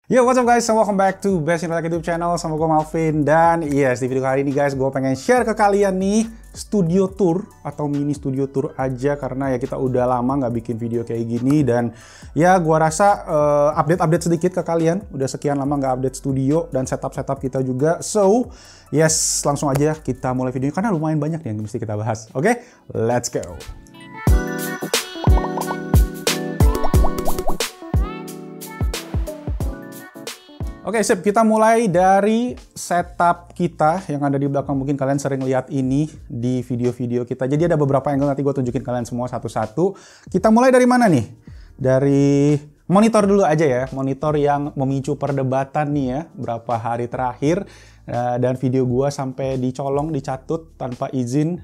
Yo, what's up guys, and welcome back to Best in Tech YouTube channel sama gue Malvin. Dan yes, di video kali ini guys, gue pengen share ke kalian nih studio tour atau mini studio tour aja, karena ya kita udah lama nggak bikin video kayak gini. Dan ya gue rasa update sedikit ke kalian. Udah sekian lama nggak update studio dan setup kita juga. So yes, langsung aja kita mulai videonya karena lumayan banyak yang mesti kita bahas. Oke, let's go. Oke, sip. Kita mulai dari setup kita yang ada di belakang. Mungkin kalian sering lihat ini di video-video kita. Jadi ada beberapa angle, nanti gue tunjukin kalian semua satu-satu. Kita mulai dari mana nih? Dari monitor dulu aja ya. Monitor yang memicu perdebatan nih ya. Berapa hari terakhir. Dan video gue sampai dicolong, dicatut tanpa izin.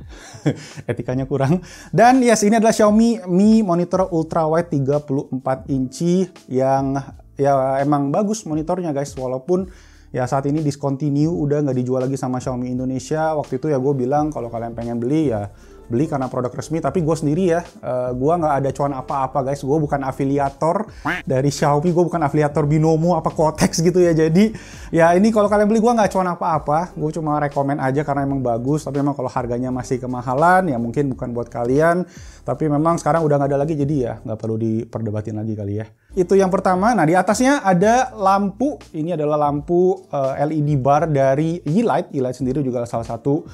Etikanya kurang. Dan yes, ini adalah Xiaomi Mi Monitor Ultrawide 34 inci yang ya emang bagus monitornya guys, walaupun ya saat ini discontinue, udah nggak dijual lagi sama Xiaomi Indonesia. Waktu itu ya gue bilang kalau kalian pengen beli ya beli karena produk resmi, tapi gue sendiri ya gue nggak ada cuan apa-apa guys. Gue bukan afiliator dari Xiaomi, gue bukan afiliator Binomo apa Kotex gitu ya. Jadi ya ini kalau kalian beli gue nggak cuan apa-apa, gue cuma rekomen aja karena emang bagus. Tapi memang kalau harganya masih kemahalan ya mungkin bukan buat kalian. Tapi memang sekarang udah nggak ada lagi, jadi ya nggak perlu diperdebatin lagi kali ya. Itu yang pertama. Nah, di atasnya ada lampu. Ini adalah lampu LED bar dari Yeelight. Yeelight sendiri juga salah satu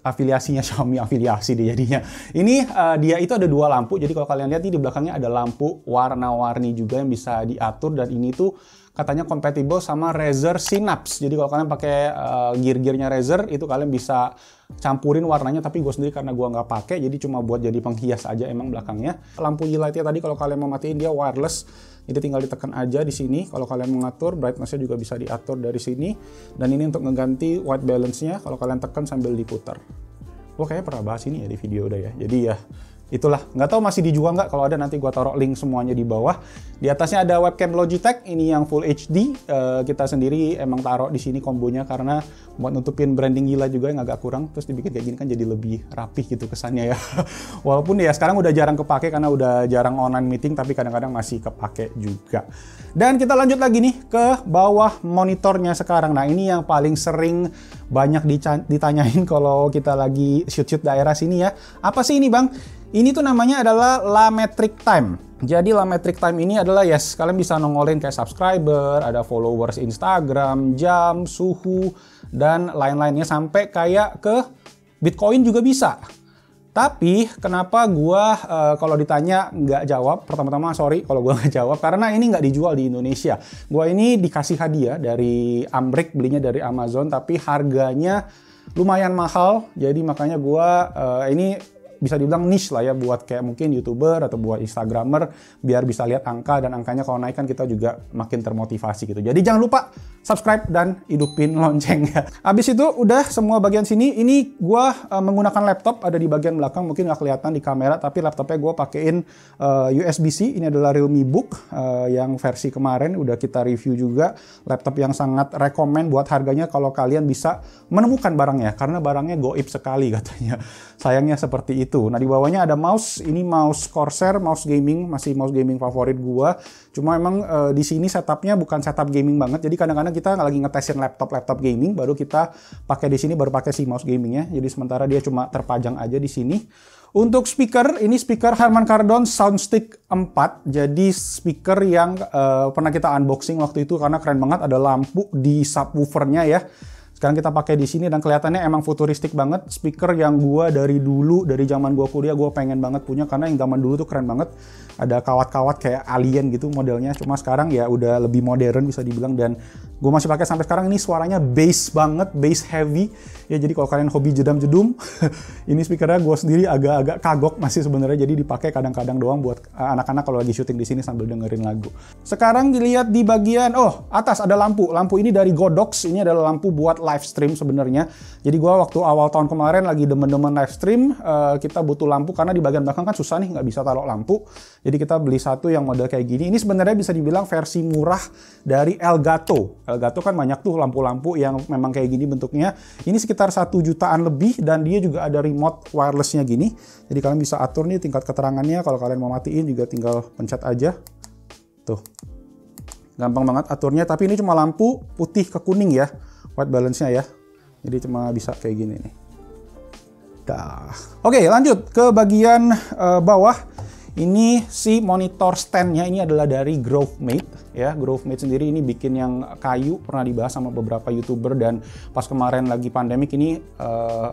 afiliasinya Xiaomi, afiliasi dia jadinya. Ini dia itu ada dua lampu. Jadi kalau kalian lihat di belakangnya ada lampu warna-warni juga yang bisa diatur, dan ini tuh katanya kompatibel sama Razer Synapse. Jadi kalau kalian pakai gear-gearnya Razer itu kalian bisa campurin warnanya, tapi gue sendiri karena gue nggak pakai, jadi cuma buat jadi penghias aja emang belakangnya. Lampu Yeelight-nya tadi kalau kalian mau matiin dia wireless, jadi tinggal ditekan aja di sini. Kalau kalian mau ngatur brightness-nya juga bisa diatur dari sini. Dan ini untuk ngeganti white balance-nya, kalau kalian tekan sambil diputar. Gue kayaknya pernah bahas ini ya di video udah ya. Jadi ya itulah, nggak tahu masih dijual nggak. Kalau ada nanti gue taruh link semuanya di bawah. Di atasnya ada webcam Logitech, ini yang Full HD. Kita sendiri emang taruh di sini kombonya karena buat nutupin branding gila juga yang agak kurang. Terus dibikin kayak gini kan jadi lebih rapih gitu kesannya ya. Walaupun ya sekarang udah jarang kepake karena udah jarang online meeting, tapi kadang-kadang masih kepake juga. Dan kita lanjut lagi nih ke bawah monitornya sekarang. Nah, ini yang paling sering banyak ditanyain kalau kita lagi shoot-shoot daerah sini ya. Apa sih ini bang? Ini tuh namanya adalah La Metric Time. Jadi La Metric Time ini adalah yes, kalian bisa nongolin kayak subscriber, ada followers Instagram, jam, suhu, dan lain-lainnya sampai kayak ke Bitcoin juga bisa. Tapi kenapa gua kalau ditanya nggak jawab? Pertama-tama sorry kalau gua nggak jawab karena ini nggak dijual di Indonesia. Gua ini dikasih hadiah dari Amrik, belinya dari Amazon, tapi harganya lumayan mahal. Jadi makanya gua ini bisa dibilang niche lah ya buat kayak mungkin YouTuber atau buat Instagramer biar bisa lihat angka, dan angkanya kalau naik kan kita juga makin termotivasi gitu. Jadi jangan lupa subscribe dan hidupin loncengnya. Abis itu udah semua bagian sini. Ini gua menggunakan laptop ada di bagian belakang, mungkin nggak kelihatan di kamera, tapi laptopnya gua pakein USB-C. Ini adalah Realme Book yang versi kemarin udah kita review juga. Laptop yang sangat rekomen buat harganya kalau kalian bisa menemukan barangnya, karena barangnya goib sekali katanya. Sayangnya seperti itu. Nah, di bawahnya ada mouse. Ini mouse Corsair, mouse gaming, masih mouse gaming favorit gua. Cuma emang di sini setupnya bukan setup gaming banget. Jadi kadang-kadang kita lagi ngetesin laptop gaming, baru kita pakai di sini, baru pakai si mouse gamingnya. Jadi sementara dia cuma terpajang aja di sini. Untuk speaker, ini speaker Harman Kardon Soundstick 4. Jadi speaker yang pernah kita unboxing waktu itu karena keren banget. Ada lampu di subwoofernya ya. Sekarang kita pakai di sini dan kelihatannya emang futuristik banget. Speaker yang gua dari dulu, dari zaman gua kuliah, gua pengen banget punya karena yang zaman dulu tuh keren banget. Ada kawat-kawat kayak alien gitu modelnya. Cuma sekarang ya udah lebih modern bisa dibilang, dan gua masih pakai sampai sekarang. Ini suaranya bass banget, bass heavy. Ya jadi kalau kalian hobi jedam-jedum, ini speakernya gua sendiri agak-agak kagok masih sebenarnya. Jadi dipakai kadang-kadang doang buat anak-anak kalau lagi syuting di sini sambil dengerin lagu. Sekarang dilihat di bagian atas ada lampu. Lampu ini dari Godox. Ini adalah lampu buat live stream sebenarnya. Jadi gua waktu awal tahun kemarin lagi demen-demen live stream, kita butuh lampu karena di bagian belakang kan susah nih, nggak bisa taruh lampu. Jadi kita beli satu yang model kayak gini. Ini sebenarnya bisa dibilang versi murah dari Elgato. Elgato kan banyak tuh lampu-lampu yang memang kayak gini bentuknya. Ini sekitar 1 jutaan lebih, dan dia juga ada remote wirelessnya gini. Jadi kalian bisa atur nih tingkat keterangannya. Kalau kalian mau matiin juga tinggal pencet aja. Tuh. gampang banget aturnya. Tapi ini cuma lampu putih ke kuning ya, white balance-nya ya. Jadi cuma bisa kayak gini nih. Dah. Oke, lanjut ke bagian bawah. Ini si monitor stand-nya ini adalah dari GrowthMate ya. GrowthMate sendiri ini bikin yang kayu, pernah dibahas sama beberapa YouTuber, dan pas kemarin lagi pandemik ini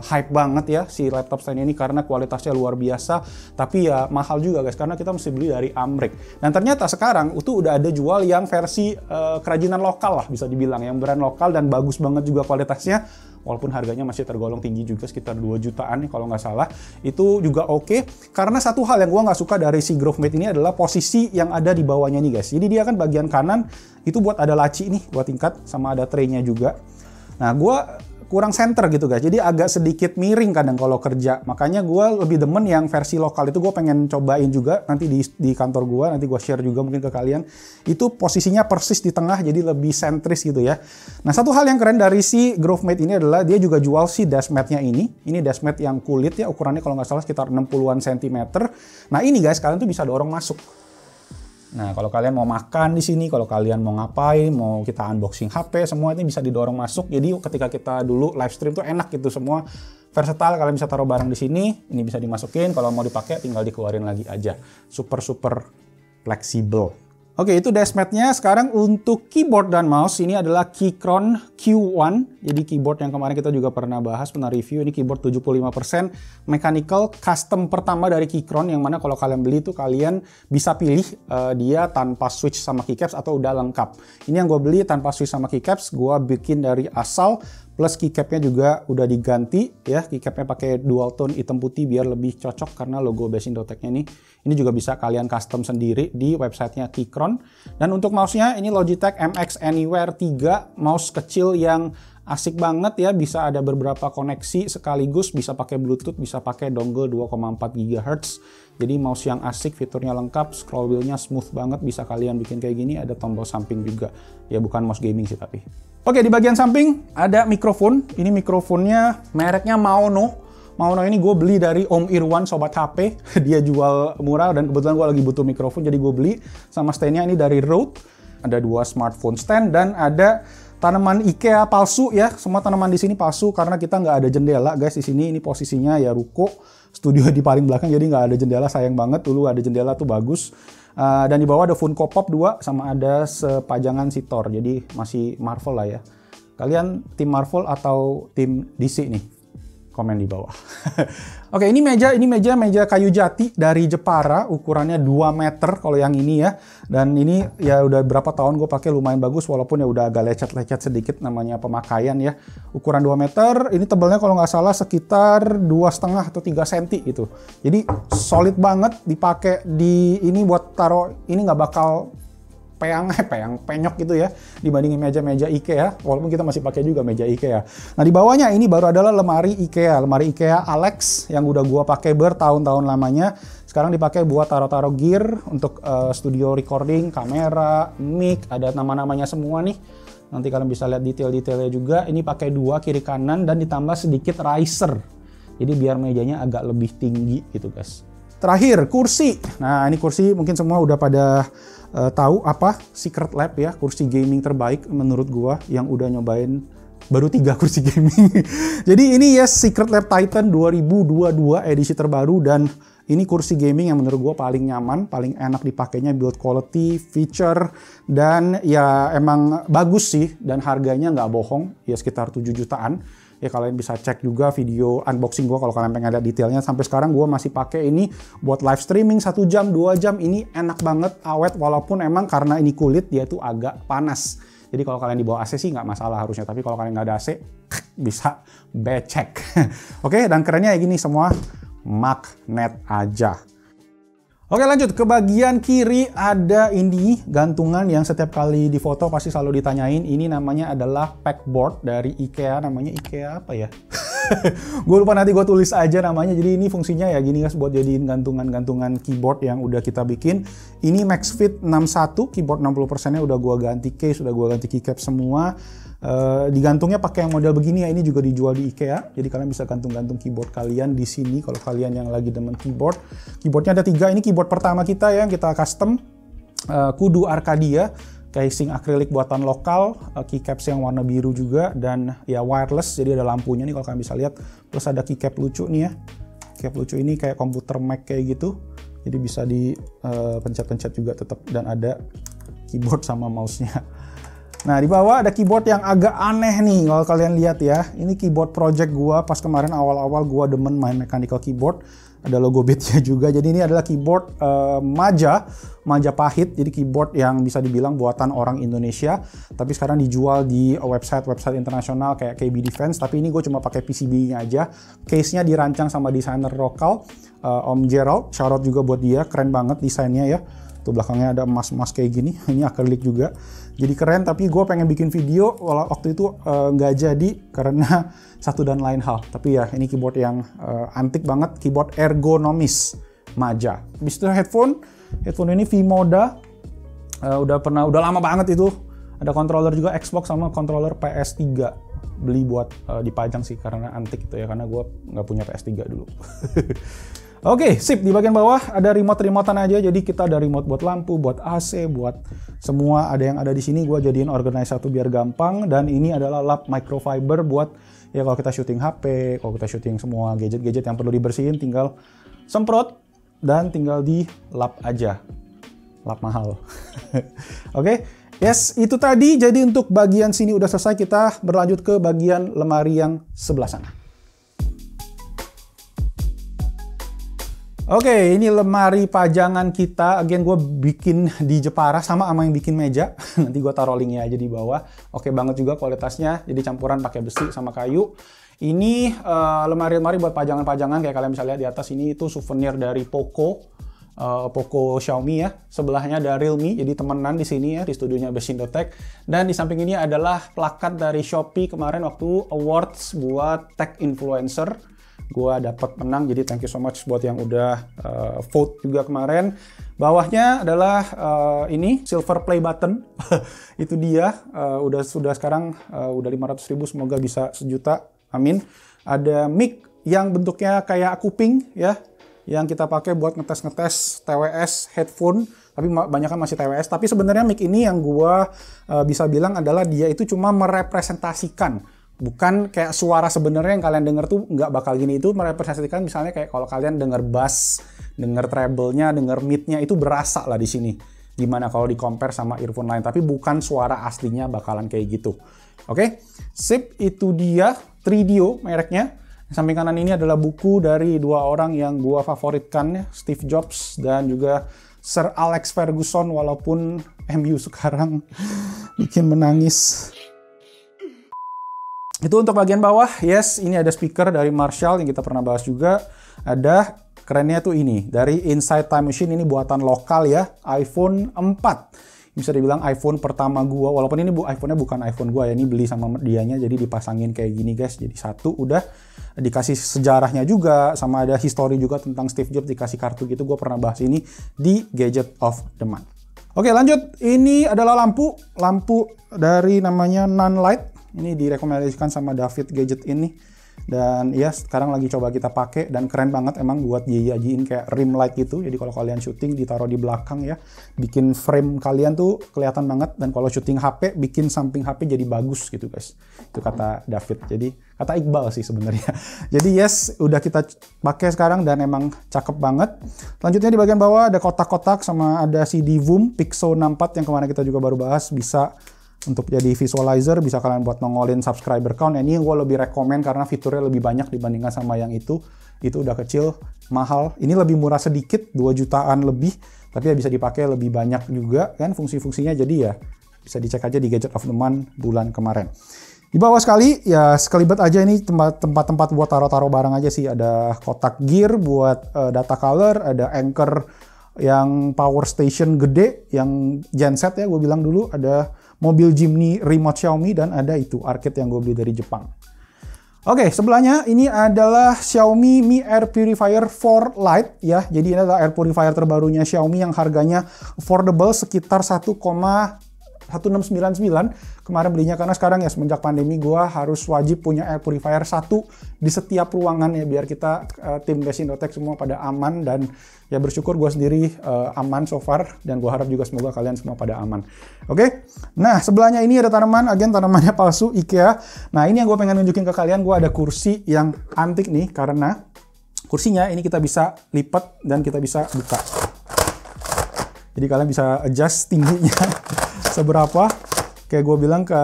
hype banget ya si laptop stand ini karena kualitasnya luar biasa, tapi ya mahal juga guys karena kita mesti beli dari Amrik. Dan ternyata sekarang itu udah ada jual yang versi kerajinan lokal lah bisa dibilang, yang brand lokal dan bagus banget juga kualitasnya. Walaupun harganya masih tergolong tinggi juga, sekitar 2 jutaan nih kalau nggak salah. Itu juga oke. Karena satu hal yang gua nggak suka dari si GrowthMate ini adalah posisi yang ada di bawahnya nih guys. Jadi dia kan bagian kanan itu buat ada laci nih, buat tingkat, sama ada tray-nya juga. Nah gua kurang center gitu guys, jadi agak sedikit miring kadang kalau kerja. Makanya gue lebih demen yang versi lokal itu, gue pengen cobain juga nanti di kantor gue, nanti gue share juga mungkin ke kalian. Itu posisinya persis di tengah, jadi lebih sentris gitu ya. Nah satu hal yang keren dari si GrowthMate ini adalah dia juga jual si desk mat-nya ini. Ini desk mat yang kulit ya, ukurannya kalau nggak salah sekitar 60-an cm. Nah ini guys, kalian tuh bisa dorong masuk. Nah, kalau kalian mau makan di sini, kalau kalian mau ngapain, mau kita unboxing HP, semua ini bisa didorong masuk. Jadi ketika kita dulu live stream tuh enak gitu, semua versatile. Kalian bisa taruh barang di sini, ini bisa dimasukin. Kalau mau dipakai, tinggal dikeluarin lagi aja. Super fleksibel. Oke, itu deskmat-nya. Sekarang untuk keyboard dan mouse, ini adalah Keychron Q1. Jadi keyboard yang kemarin kita juga pernah bahas, pernah review. Ini keyboard 75% mechanical custom pertama dari Keychron, yang mana kalau kalian beli itu kalian bisa pilih dia tanpa switch sama keycaps atau udah lengkap. Ini yang gue beli tanpa switch sama keycaps, gue bikin dari asal. Plus keycapnya juga udah diganti ya, keycapnya pakai dual tone hitam putih biar lebih cocok karena logo Best Indotech-nya ini juga bisa kalian custom sendiri di websitenya Keychron. Dan untuk mouse-nya ini Logitech MX Anywhere 3, mouse kecil yang asik banget ya, bisa ada beberapa koneksi sekaligus, bisa pakai Bluetooth, bisa pakai dongle 2,4 GHz. Jadi mouse yang asik, fiturnya lengkap, scroll wheel-nya smooth banget, bisa kalian bikin kayak gini, ada tombol samping juga. Ya bukan mouse gaming sih tapi. Oke, di bagian samping ada mikrofon. Ini mikrofonnya mereknya Maono. Maono ini gue beli dari Om Irwan Sobat HP. Dia jual murah dan kebetulan gue lagi butuh mikrofon, jadi gue beli. Sama stand-nya ini dari Rode. Ada 2 smartphone stand dan ada tanaman IKEA palsu ya. Semua tanaman di sini palsu karena kita nggak ada jendela guys di sini. Ini posisinya ya ruko, studio di paling belakang, jadi nggak ada jendela, sayang banget. Dulu ada jendela tuh bagus. Dan di bawah ada Funko Pop 2 sama ada sepajangan si Thor. Jadi masih Marvel lah ya. Kalian tim Marvel atau tim DC nih? Komen di bawah. Oke, ini meja kayu jati dari Jepara, ukurannya 2 meter kalau yang ini ya. Dan ini ya udah berapa tahun gue pakai, lumayan bagus walaupun ya udah agak lecet-lecet sedikit, namanya pemakaian ya. Ukuran 2 meter, ini tebalnya kalau nggak salah sekitar 2,5 atau 3 cm gitu. Jadi solid banget, dipakai di ini buat taruh, ini nggak bakal penyok gitu ya dibandingin meja-meja IKEA, walaupun kita masih pakai juga meja IKEA. Nah di bawahnya ini baru adalah lemari IKEA Alex yang udah gua pakai bertahun-tahun lamanya. Sekarang dipakai buat taruh-taruh gear untuk studio recording, kamera, mic, ada nama-namanya semua nih. Nanti kalian bisa lihat detail-detailnya juga. Ini pakai 2 kiri kanan dan ditambah sedikit riser. Jadi biar mejanya agak lebih tinggi gitu guys. Terakhir, kursi. Nah, ini kursi mungkin semua udah pada tahu apa Secret Lab ya, kursi gaming terbaik menurut gua yang udah nyobain baru 3 kursi gaming. Jadi ini ya Secret Lab Titan 2022 edisi terbaru, dan ini kursi gaming yang menurut gua paling nyaman, paling enak dipakainya, build quality, feature, dan ya emang bagus sih, dan harganya nggak bohong, ya sekitar 7 jutaan. Ya kalian bisa cek juga video unboxing gue kalau kalian pengen lihat detailnya. Sampai sekarang gue masih pakai ini buat live streaming 1 jam, 2 jam. Ini enak banget, awet, walaupun emang karena ini kulit dia tuh agak panas. Jadi kalau kalian dibawa AC sih nggak masalah harusnya. Tapi kalau kalian nggak ada AC, bisa becek. Oke, dan kerennya ya gini semua magnet aja. Oke, lanjut ke bagian kiri. Ada ini gantungan yang setiap kali di foto pasti selalu ditanyain. Ini namanya adalah pegboard dari IKEA. Namanya IKEA apa ya? Gue lupa, nanti gue tulis aja namanya. Jadi ini fungsinya ya gini guys, buat jadiin gantungan keyboard yang udah kita bikin. Ini MaxFit 61, keyboard 60%-nya udah gue ganti case, udah gue ganti keycap semua. Digantungnya pakai yang model begini ya, ini juga dijual di IKEA. Jadi kalian bisa gantung-gantung keyboard kalian di sini kalau kalian yang lagi demen keyboard. Keyboardnya ada 3, ini keyboard pertama kita yang kita custom, Kudu Arcadia. casing akrilik buatan lokal, keycaps yang warna biru juga, dan ya wireless, jadi ada lampunya nih kalau kalian bisa lihat. Terus ada keycap lucu nih ya. Keycap lucu ini kayak komputer Mac kayak gitu, jadi bisa dipencet-pencet juga tetap, dan ada keyboard sama mouse-nya. Nah, di bawah ada keyboard yang agak aneh nih kalau kalian lihat ya. Ini keyboard project gua pas kemarin awal-awal gua demen main mechanical keyboard. Ada logo Beats-nya juga. Jadi ini adalah keyboard Majapahit. Jadi keyboard yang bisa dibilang buatan orang Indonesia, tapi sekarang dijual di website internasional kayak KB Defense. Tapi ini gue cuma pakai PCB-nya aja. Case-nya dirancang sama desainer lokal, Om Gerald. Shout out juga buat dia, keren banget desainnya ya. Tuh belakangnya ada emas-emas kayak gini. Ini akrilik juga. Jadi keren, tapi gue pengen bikin video waktu itu nggak jadi karena satu dan lain hal. Tapi ya ini keyboard yang antik banget, keyboard ergonomis Maja. Habis itu headphone ini V-Moda, udah lama banget itu. Ada controller juga Xbox sama controller PS3. Beli buat dipajang sih karena antik itu ya, karena gue nggak punya PS3 dulu. Oke, sip. Di bagian bawah ada remote-remotean aja. Jadi kita ada remote buat lampu, buat AC, buat semua ada yang ada di sini. Gua jadiin organize satu biar gampang. Dan ini adalah lap microfiber buat ya kalau kita syuting HP, kalau kita syuting semua gadget-gadget yang perlu dibersihin, tinggal semprot dan tinggal di lap aja. Lap mahal. Oke. Yes, itu tadi. Jadi untuk bagian sini udah selesai. Kita berlanjut ke bagian lemari yang sebelah sana. Oke, ini lemari pajangan kita. Again, gue bikin di Jepara sama yang bikin meja. Nanti gue taruh linknya aja di bawah. Oke banget juga kualitasnya. Jadi campuran pakai besi sama kayu. Ini lemari-lemari buat pajangan-pajangan kayak kalian bisa lihat di atas ini itu souvenir dari Poco. Poco Xiaomi ya. Sebelahnya ada Realme. Jadi temenan di sini ya di studionya Besindotech. Dan di samping ini adalah plakat dari Shopee kemarin waktu awards buat tech influencer. Gua dapat menang, jadi thank you so much buat yang udah vote juga kemarin. Bawahnya adalah ini silver play button. Itu dia sudah sekarang udah 500.000, semoga bisa 1 juta. Amin. Ada mic yang bentuknya kayak kuping ya, yang kita pakai buat ngetes TWS headphone, tapi banyak kan masih TWS. Tapi sebenarnya mic ini yang gua bisa bilang adalah dia itu cuma merepresentasikan. Bukan kayak suara sebenarnya yang kalian dengar tuh nggak bakal gini. Itu merepresentasikan misalnya kayak kalau kalian dengar bass, dengar treble-nya, dengar mid-nya itu berasa lah di sini. Gimana kalau di-compare sama earphone lain. Tapi bukan suara aslinya bakalan kayak gitu. Oke, sip, itu dia 3DO mereknya. Samping kanan ini adalah buku dari 2 orang yang gua favoritkan ya, Steve Jobs dan juga Sir Alex Ferguson, walaupun MU sekarang bikin menangis. Itu untuk bagian bawah. Yes, ini ada speaker dari Marshall yang kita pernah bahas juga. Ada kerennya tuh ini dari Inside Time Machine, ini buatan lokal ya, iPhone 4. Bisa dibilang iPhone pertama gua, walaupun ini iPhone-nya bukan iPhone gua ya, ini beli sama dianya, jadi dipasangin kayak gini guys. Jadi satu udah dikasih sejarahnya juga, sama ada history juga tentang Steve Jobs, dikasih kartu gitu. Gua pernah bahas ini di Gadget of the Month. Oke, lanjut. Ini adalah lampu dari namanya Nunlight. Ini direkomendasikan sama David Gadget ini. Dan ya sekarang lagi coba kita pakai dan keren banget emang buat diajiin kayak rim light gitu. Jadi kalau kalian syuting ditaruh di belakang ya, bikin frame kalian tuh kelihatan banget. Dan kalau syuting HP bikin samping HP jadi bagus gitu guys. Itu kata David. Jadi kata Iqbal sih sebenarnya. Jadi yes, udah kita pakai sekarang dan emang cakep banget. Selanjutnya di bagian bawah ada kotak-kotak sama ada CD Voom Pixo 64 yang kemarin kita juga baru bahas, bisa untuk jadi visualizer, bisa kalian buat nongolin subscriber count. Ini gue lebih rekomen karena fiturnya lebih banyak dibandingkan sama yang itu udah kecil, mahal. Ini lebih murah sedikit, 2 jutaan lebih, tapi ya bisa dipakai lebih banyak juga kan fungsi-fungsinya. Jadi ya bisa dicek aja di Gadget of the Month bulan kemarin. Di bawah sekali ya sekelibet aja, ini tempat-tempat buat taruh-taruh barang aja sih. Ada kotak gear buat data color, ada anchor yang power station gede, yang genset ya gue bilang dulu, ada mobil Jimny remote Xiaomi, dan ada itu arcade yang gue beli dari Jepang. Oke, sebelahnya ini adalah Xiaomi Mi Air Purifier 4 Lite ya. Jadi ini adalah air purifier terbarunya Xiaomi yang harganya affordable sekitar 1,5 1699 kemarin belinya, karena sekarang ya semenjak pandemi gue harus wajib punya air purifier 1 di setiap ruangan ya, biar kita tim Best-Indotech semua pada aman. Dan ya bersyukur gue sendiri aman so far, dan gue harap juga semoga kalian semua pada aman. Oke, nah sebelahnya ini ada tanaman, tanamannya palsu IKEA. Nah ini yang gue pengen nunjukin ke kalian, gue ada kursi yang antik nih, karena kursinya ini kita bisa lipat dan kita bisa buka. Jadi kalian bisa adjust tingginya seberapa. Kayak gue bilang ke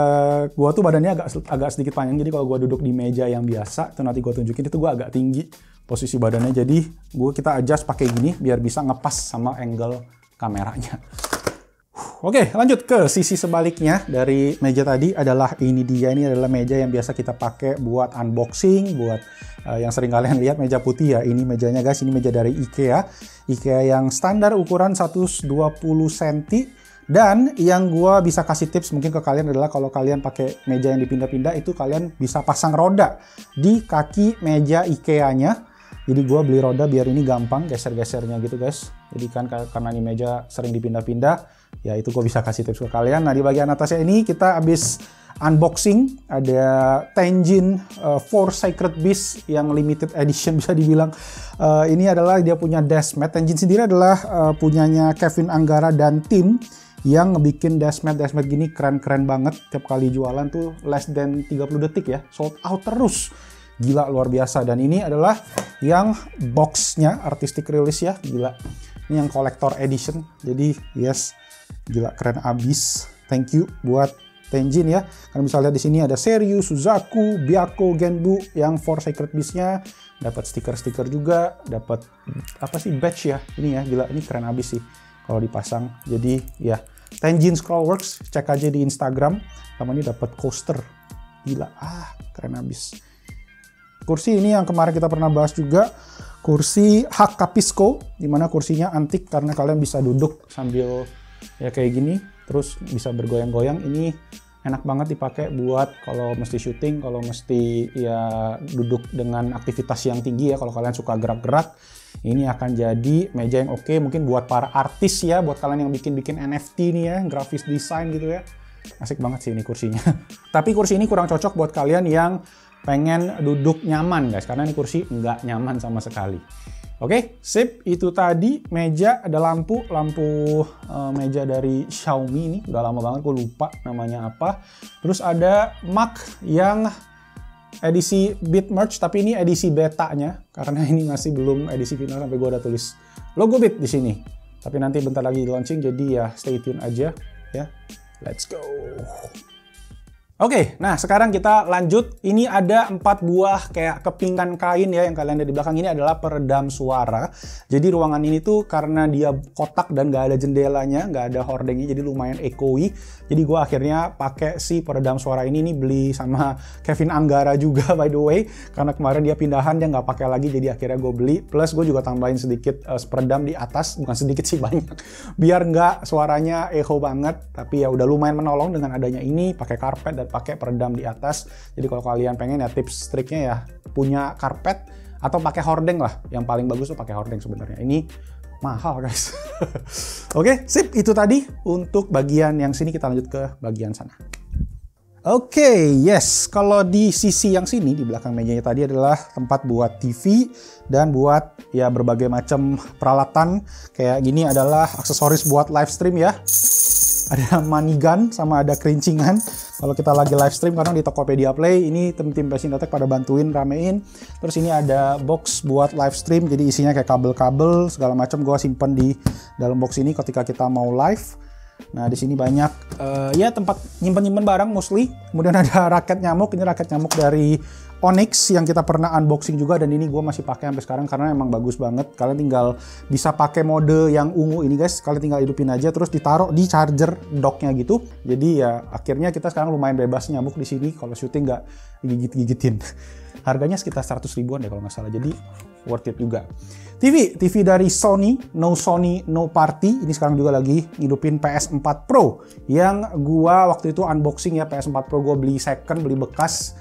gue tuh badannya agak sedikit panjang, jadi kalau gue duduk di meja yang biasa, itu nanti gue tunjukin, itu gue agak tinggi posisi badannya. Jadi kita adjust pakai gini biar bisa ngepas sama angle kameranya. Oke, lanjut ke sisi sebaliknya dari meja tadi adalah ini dia. Ini adalah meja yang biasa kita pakai buat unboxing, buat yang sering kalian lihat meja putih ya. Ini mejanya guys, ini meja dari IKEA. IKEA yang standar ukuran 120 cm. Dan yang gua bisa kasih tips mungkin ke kalian adalah kalau kalian pakai meja yang dipindah-pindah, itu kalian bisa pasang roda di kaki meja IKEA-nya. Jadi gue beli roda biar ini gampang geser-gesernya gitu guys. Jadi kan karena ini meja sering dipindah-pindah, ya itu gue bisa kasih tips ke kalian. Nah di bagian atasnya ini kita habis unboxing, ada Tenjin Four Sacred Beast yang limited edition bisa dibilang. Ini adalah dia punya desk mat. Tenjin sendiri adalah punyanya Kevin Anggara dan tim yang ngebikin desk mat gini keren-keren banget. Tiap kali jualan tuh less than 30 detik ya, sold out terus. Gila, luar biasa. Dan ini adalah yang boxnya artistic release ya, gila. Ini yang collector edition. Jadi yes, gila keren abis. Thank you buat Tenjin ya. Kalian bisa lihat di sini ada Seryu, Suzaku, Byakko, Genbu yang Four Sacred Beast-nya. Dapat stiker-stiker juga, dapat apa sih, badge ya. Ini ya, gila, ini keren abis sih kalau dipasang. Jadi ya, Tenjin Scrollworks, cek aja di Instagram. Sama ini dapat coaster. Gila, keren abis. Kursi ini yang kemarin kita pernah bahas juga, kursi Hak Capisco, dimana kursinya antik karena kalian bisa duduk sambil ya kayak gini, terus bisa bergoyang-goyang. Ini enak banget dipakai buat kalau mesti syuting, kalau mesti ya duduk dengan aktivitas yang tinggi ya, kalau kalian suka gerak-gerak, ini akan jadi meja yang oke. Mungkin buat para artis ya, buat kalian yang bikin-bikin NFT nih ya, graphic design gitu ya, asik banget sih ini kursinya. Tapi kursi ini kurang cocok buat kalian yang pengen duduk nyaman guys, karena ini kursi nggak nyaman sama sekali. Oke, sip. Itu tadi meja, ada lampu meja dari Xiaomi ini, udah lama banget gue lupa namanya apa. Terus ada mug yang edisi Beat Merch, tapi ini edisi betanya karena ini masih belum edisi final, sampai gue udah tulis logo Beat di sini. Tapi nanti bentar lagi di launching, jadi ya stay tune aja ya. Let's go. Oke, nah sekarang kita lanjut. Ini ada 4 buah kayak kepingan kain ya yang kalian lihat di belakang. Ini adalah peredam suara. Jadi ruangan ini tuh karena dia kotak dan nggak ada jendelanya, nggak ada hordengnya, jadi lumayan echoey. Jadi gue akhirnya pakai si peredam suara ini. Ini beli sama Kevin Anggara juga by the way, karena kemarin dia pindahan, dia nggak pakai lagi, jadi akhirnya gue beli. Plus gue juga tambahin sedikit peredam di atas, bukan sedikit sih, banyak, biar nggak suaranya echo banget. Tapi ya udah lumayan menolong dengan adanya ini, pakai karpet dan pakai peredam di atas. Jadi kalau kalian pengen ya tips triknya ya punya karpet atau pakai hordeng lah. Yang paling bagus tuh pakai hordeng sebenarnya. Ini mahal guys. Oke, sip, itu tadi untuk bagian yang sini. Kita lanjut ke bagian sana. Oke, yes. Kalau di sisi yang sini di belakang mejanya tadi adalah tempat buat TV dan buat ya berbagai macam peralatan. Kayak gini adalah aksesoris buat live stream ya. Ada money gun sama ada kerincingan kalau kita lagi live stream, karena di Tokopedia Play ini tim Best-Indotech pada bantuin ramein. Terus ini ada box buat live stream, jadi isinya kayak kabel-kabel segala macam, gua simpen di dalam box ini ketika kita mau live. Nah di sini banyak ya tempat nyimpen barang mostly. Kemudian ada raket nyamuk, ini raket nyamuk dari Onyx yang kita pernah unboxing juga, dan ini gue masih pakai sampai sekarang karena emang bagus banget. Kalian tinggal bisa pakai mode yang ungu ini guys, kalian tinggal hidupin aja terus ditaruh di charger docknya gitu. Jadi ya akhirnya kita sekarang lumayan bebas nyamuk di sini kalau syuting nggak digigit-gigitin. Harganya sekitar 100 ribuan deh kalau nggak salah, jadi worth it juga. TV dari Sony No Party. Ini sekarang juga lagi ngidupin PS4 Pro yang gua waktu itu unboxing ya. PS4 Pro gua beli second, beli bekas,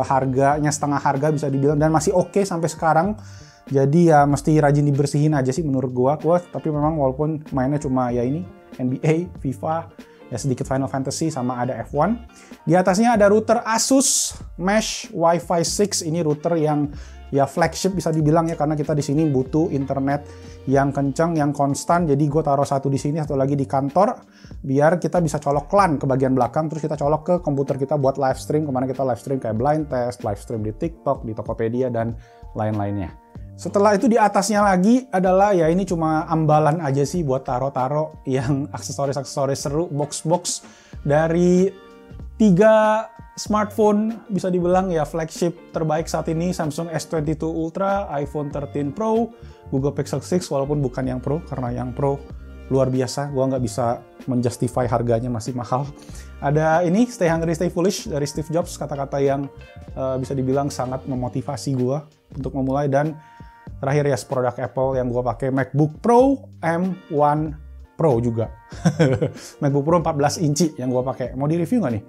harganya setengah harga bisa dibilang, dan masih oke sampai sekarang. Jadi ya mesti rajin dibersihin aja sih menurut gua. Tapi memang walaupun mainnya cuma ya ini NBA, FIFA, ya sedikit Final Fantasy sama ada F1. Di atasnya ada router Asus Mesh Wi-Fi 6. Ini router yang ya flagship bisa dibilang ya, karena kita di sini butuh internet yang kencang, yang konstan. Jadi gue taruh satu di sini, satu lagi di kantor, biar kita bisa colok LAN ke bagian belakang, terus kita colok ke komputer kita buat live stream, kemana kita live stream kayak blind test, live stream di TikTok, di Tokopedia, dan lain-lainnya. Setelah itu di atasnya lagi adalah ya ini cuma ambalan aja sih buat taro-taro yang aksesoris-aksesoris seru, box-box dari 3 smartphone bisa dibilang ya flagship terbaik saat ini, Samsung S22 Ultra, iPhone 13 Pro, Google Pixel 6 walaupun bukan yang Pro karena yang Pro luar biasa, gua nggak bisa menjustify harganya masih mahal. Ada ini Stay Hungry Stay Foolish dari Steve Jobs, kata-kata yang bisa dibilang sangat memotivasi gua untuk memulai. Dan terakhir ya produk Apple yang gua pakai, MacBook Pro M1 Pro juga. MacBook Pro 14 inci yang gua pakai. Mau di-review nggak nih?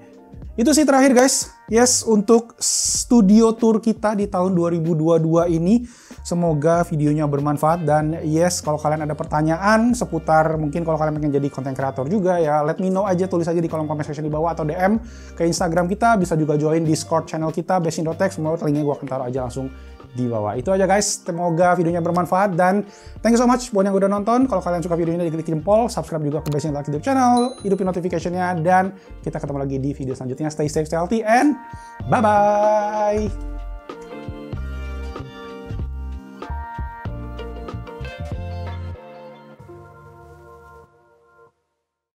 Itu sih terakhir guys. Yes, untuk studio tour kita di tahun 2022 ini. Semoga videonya bermanfaat, dan yes, kalau kalian ada pertanyaan seputar, mungkin kalau kalian pengen jadi content creator juga ya, let me know aja, tulis aja di kolom comment section di bawah atau DM ke Instagram kita, bisa juga join Discord channel kita, Best-in-Tech, semua linknya gue akan taruh aja langsung di bawah. Itu aja guys, semoga videonya bermanfaat, dan thank you so much buat yang udah nonton. Kalau kalian suka videonya, klik jempol, subscribe juga ke Best-in-Tech YouTube channel, hidupin notification-nya, dan kita ketemu lagi di video selanjutnya. Stay safe, stay healthy, and bye-bye!